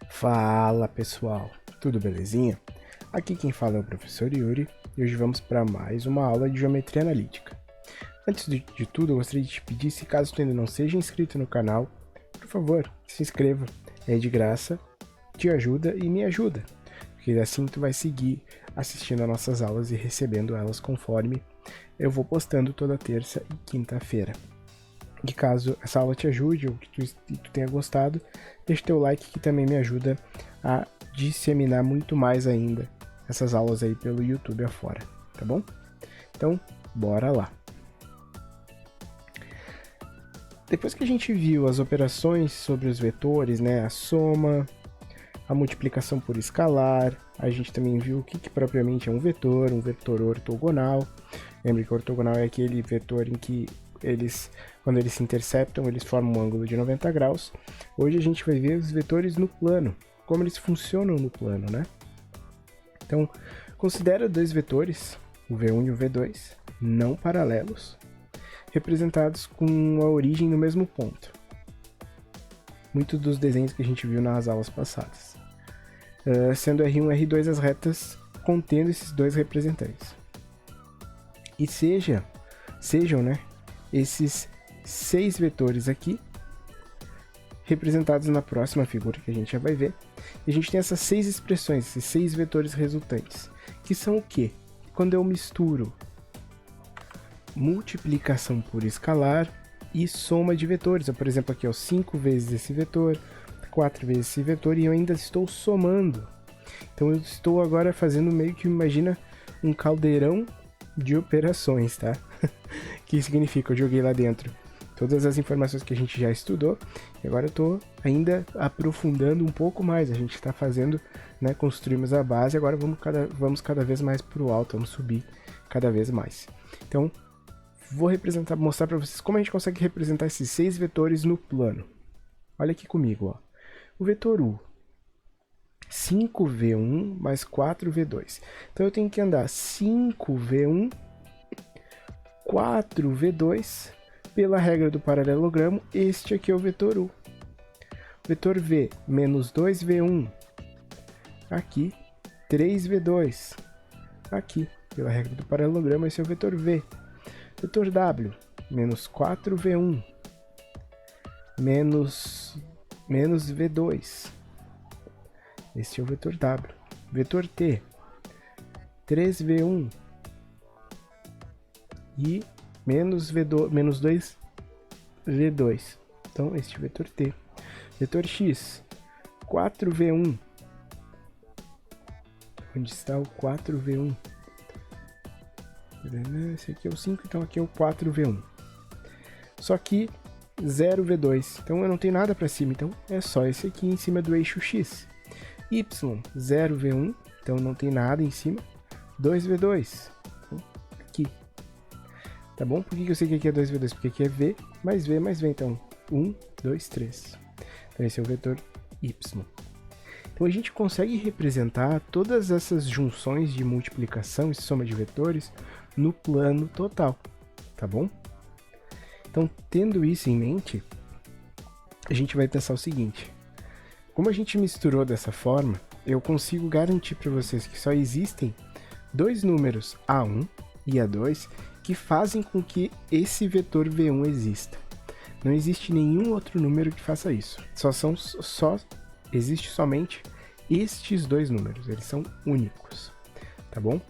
Fala pessoal, tudo belezinha? Aqui quem fala é o professor Yuri e hoje vamos para mais uma aula de geometria analítica. Antes de tudo, eu gostaria de te pedir, se caso tu ainda não seja inscrito no canal, por favor, se inscreva, é de graça, te ajuda e me ajuda, porque assim tu vai seguir assistindo a nossas aulas e recebendo elas conforme eu vou postando toda terça e quinta-feira. E caso essa aula te ajude ou que tu tenha gostado, deixa teu like que também me ajuda a disseminar muito mais ainda essas aulas aí pelo YouTube afora, tá bom? Então, bora lá. Depois que a gente viu as operações sobre os vetores, né, a soma, a multiplicação por escalar, a gente também viu o que propriamente é um vetor ortogonal. Lembre que o ortogonal é aquele vetor em que quando eles se interceptam, eles formam um ângulo de 90 graus. Hoje a gente vai ver os vetores no plano, como eles funcionam no plano, né? Então, considera dois vetores, o V1 e o V2, não paralelos, representados com a origem no mesmo ponto. Muitos dos desenhos que a gente viu nas aulas passadas. Sendo R1 e R2 as retas contendo esses dois representantes. E sejam, né, esses 6 vetores aqui, representados na próxima figura que a gente já vai ver. E a gente tem essas 6 expressões, esses 6 vetores resultantes, que são o quê? Quando eu misturo multiplicação por escalar e soma de vetores. Por exemplo, aqui, ó, 5 vezes esse vetor, 4 vezes esse vetor, e eu ainda estou somando. Então eu estou agora fazendo meio que, imagina, um caldeirão de operações, tá? Que significa, eu joguei lá dentro todas as informações que a gente já estudou, e agora eu estou ainda aprofundando um pouco mais. A gente está fazendo, né, construímos a base, agora vamos cada vez mais para o alto, vamos subir cada vez mais. Então, vou mostrar para vocês como a gente consegue representar esses 6 vetores no plano. Olha aqui comigo, ó. O vetor U, 5V1 mais 4V2. Então eu tenho que andar 5V1, 4V2, pela regra do paralelogramo, este aqui é o vetor U. Vetor V, menos 2V1, aqui, 3V2, aqui, pela regra do paralelogramo, esse é o vetor V. Vetor W, menos 4V1, menos V2, este é o vetor W. Vetor T, 3V1 e menos 2V2. Então, este é o vetor T. Vetor X, 4V1. Onde está o 4V1? Esse aqui é o 5, então aqui é o 4V1. Só que 0V2. Então eu não tenho nada para cima, então é só esse aqui em cima do eixo X. Y, 0V1, então não tem nada em cima. 2V2, então, aqui. Tá bom? Por que eu sei que aqui é 2V2? Porque aqui é V mais V mais V. Então, 1, 2, 3. Então esse é o vetor Y. Então a gente consegue representar todas essas junções de multiplicação e soma de vetores no plano total. Tá bom? Então, tendo isso em mente, a gente vai pensar o seguinte. Como a gente misturou dessa forma, eu consigo garantir para vocês que só existem dois números, A1 e A2, que fazem com que esse vetor V1 exista. Não existe nenhum outro número que faça isso. Existe somente estes dois números, eles são únicos, tá bom?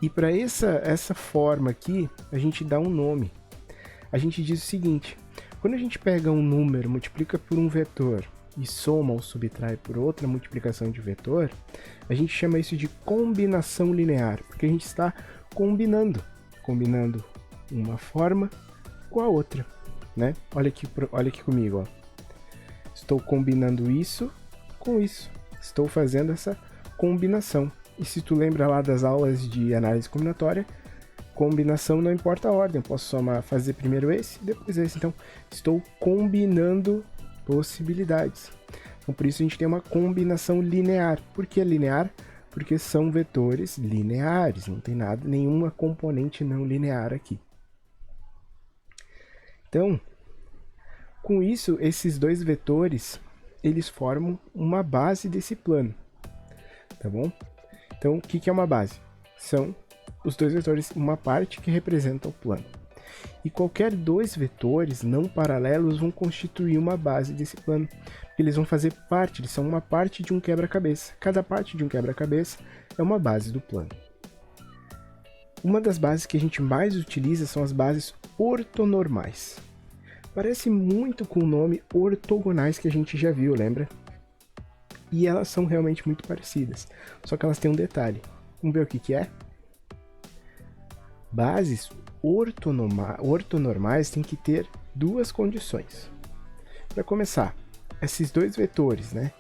E para essa forma aqui, a gente dá um nome. A gente diz o seguinte, quando a gente pega um número, multiplica por um vetor e soma ou subtrai por outra multiplicação de vetor, a gente chama isso de combinação linear, porque a gente está combinando uma forma com a outra, né? Olha aqui comigo, ó. Estou combinando isso com isso. Estou fazendo essa combinação. E se tu lembra lá das aulas de análise combinatória, combinação não importa a ordem, eu posso fazer primeiro esse, depois esse. Então, estou combinando possibilidades. Então, por isso a gente tem uma combinação linear. Por que linear? Porque são vetores lineares, não tem nenhuma componente não linear aqui. Então, com isso, esses dois vetores, eles formam uma base desse plano, tá bom? Então, o que é uma base? São os dois vetores, uma parte que representa o plano. E qualquer dois vetores não paralelos vão constituir uma base desse plano, porque eles vão fazer parte, eles são uma parte de um quebra-cabeça. Cada parte de um quebra-cabeça é uma base do plano. Uma das bases que a gente mais utiliza são as bases ortonormais. Parece muito com o nome ortogonais que a gente já viu, lembra? E elas são realmente muito parecidas, só que elas têm um detalhe. Vamos ver o que é? Bases ortonormais têm que ter duas condições. Para começar, esses dois vetores, né,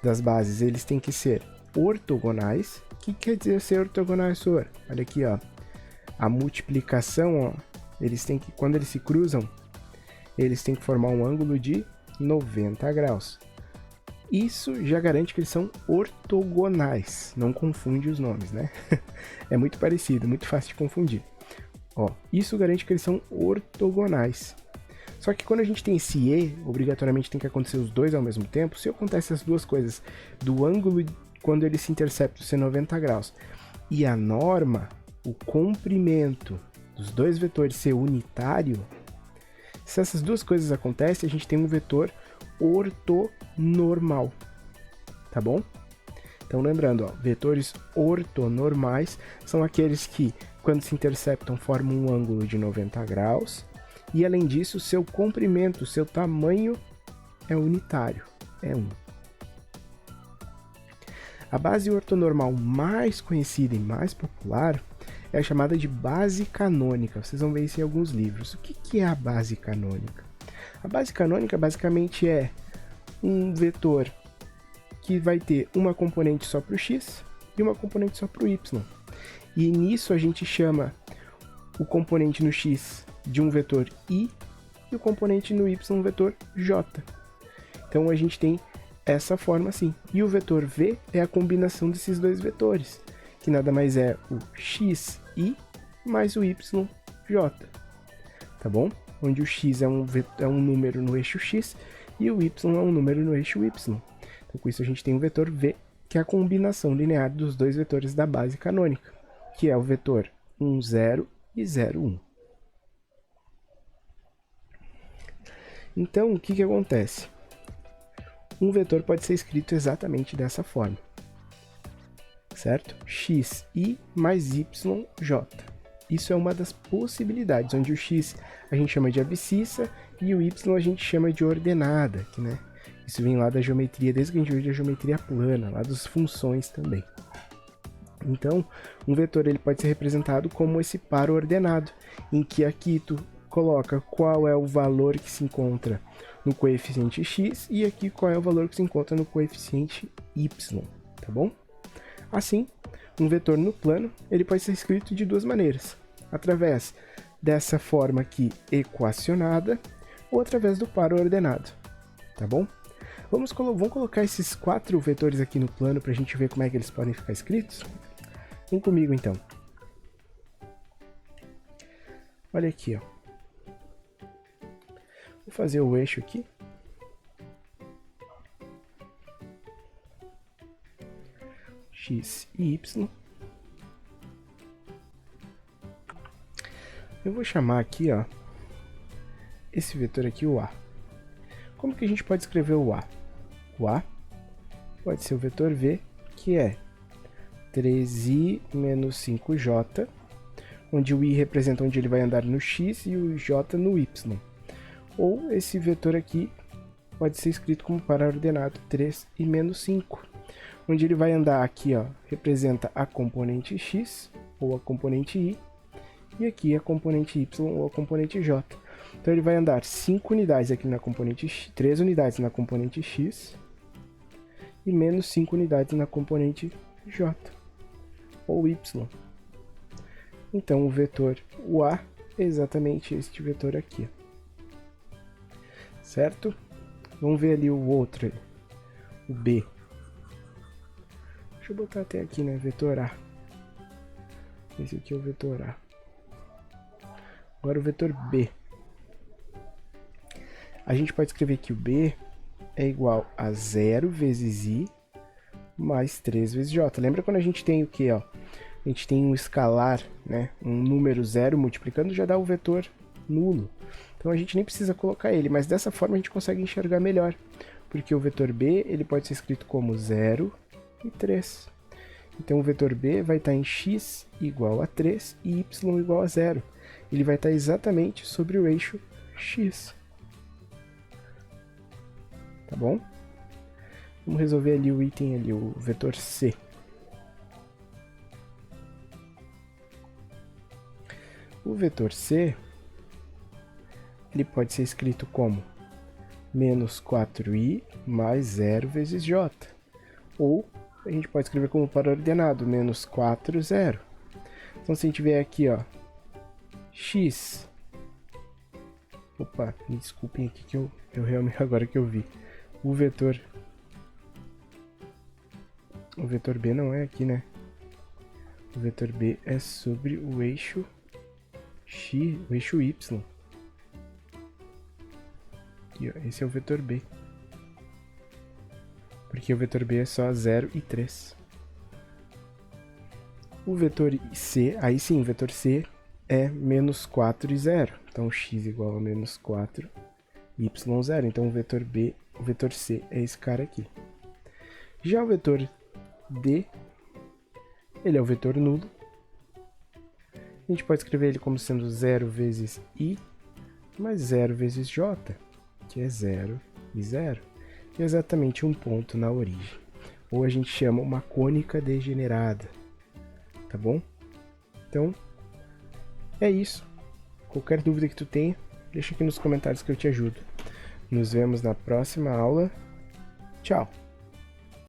das bases, eles têm que ser ortogonais. O que quer dizer ser ortogonais, senhor? Olha aqui, ó. A multiplicação, ó, eles têm que, quando eles se cruzam, eles têm que formar um ângulo de 90 graus. Isso já garante que eles são ortogonais. Não confunde os nomes, né? É muito parecido, muito fácil de confundir. Ó, isso garante que eles são ortogonais. Só que quando a gente tem esse E, obrigatoriamente tem que acontecer os dois ao mesmo tempo. Se acontece as duas coisas, do ângulo quando eles se interceptam ser 90 graus e a norma, o comprimento dos dois vetores ser unitário, se essas duas coisas acontecem, a gente tem um vetor ortonormal, tá bom? Então lembrando, ó, vetores ortonormais são aqueles que, quando se interceptam, formam um ângulo de 90 graus, e além disso, seu comprimento, seu tamanho é unitário, é 1. A base ortonormal mais conhecida e mais popular é a chamada de base canônica. Vocês vão ver isso em alguns livros. O que é a base canônica? A base canônica basicamente é um vetor que vai ter uma componente só para o x e uma componente só para o y. E nisso a gente chama o componente no x de um vetor i e o componente no y um vetor j. Então a gente tem essa forma assim. E o vetor v é a combinação desses dois vetores, que nada mais é o xi mais o yj, tá bom? Onde o x é um número no eixo x e o y é um número no eixo y. Então com isso a gente tem o vetor v, que é a combinação linear dos dois vetores da base canônica, que é o vetor 1, 0 e 0, 1. Então o que acontece? Um vetor pode ser escrito exatamente dessa forma, certo? Xi mais yj. Isso é uma das possibilidades, onde o x a gente chama de abscissa e o y a gente chama de ordenada, que, né? Isso vem lá da geometria, desde que a gente veio da geometria plana, lá das funções também. Então, um vetor ele pode ser representado como esse par ordenado, em que aqui tu coloca qual é o valor que se encontra no coeficiente x e aqui qual é o valor que se encontra no coeficiente y, tá bom? Assim, um vetor no plano ele pode ser escrito de duas maneiras, através dessa forma aqui equacionada ou através do par ordenado, tá bom? Vamos colocar esses 4 vetores aqui no plano para a gente ver como é que eles podem ficar escritos? Vem comigo então. Olha aqui, ó. Vou fazer o eixo aqui. X e y. Eu vou chamar aqui, ó, esse vetor aqui, o A. Como que a gente pode escrever o A? O A pode ser o vetor V, que é 3i menos 5j, onde o i representa onde ele vai andar no x e o j no y. Ou esse vetor aqui pode ser escrito como par ordenado 3i menos 5, onde ele vai andar aqui, ó, representa a componente x ou a componente i, e aqui a componente y ou a componente j. Então ele vai andar 5 unidades aqui na componente x, 3 unidades na componente x e menos 5 unidades na componente j ou y. Então o vetor o A é exatamente este vetor aqui, certo? Vamos ver ali o outro, o B. Deixa eu botar até aqui, né? Vetor A. Esse aqui é o vetor A. Agora o vetor B. A gente pode escrever que o B é igual a 0 vezes i mais 3 vezes j. Lembra quando a gente tem o quê? Ó? A gente tem um escalar, né? Um número 0 multiplicando já dá o vetor nulo. Então a gente nem precisa colocar ele, mas dessa forma a gente consegue enxergar melhor. Porque o vetor b ele pode ser escrito como 0 e 3. Então o vetor b vai estar em x igual a 3 e y igual a 0. Ele vai estar exatamente sobre o eixo x. Tá bom? Vamos resolver ali o item ali, o vetor c. O vetor c ele pode ser escrito como menos 4i mais 0 vezes j. Ou a gente pode escrever como para-ordenado, menos 4, 0. Então se a gente vier aqui, ó, x... Opa, me desculpem aqui que eu realmente agora que eu vi. O vetor b não é aqui, né? O vetor b é sobre o eixo x, o eixo y. Aqui, ó, esse é o vetor b. Porque o vetor b é só 0 e 3. O vetor c, aí sim, o vetor c é menos 4 e 0. Então x igual a menos 4, y 0. Então o vetor b, o vetor c é esse cara aqui. Já o vetor d, ele é o vetor nulo. A gente pode escrever ele como sendo 0 vezes i mais 0 vezes j, que é 0 e 0. Que é exatamente um ponto na origem. Ou a gente chama uma cônica degenerada. Tá bom? Então, é isso. Qualquer dúvida que tu tenha, deixa aqui nos comentários que eu te ajudo. Nos vemos na próxima aula. Tchau!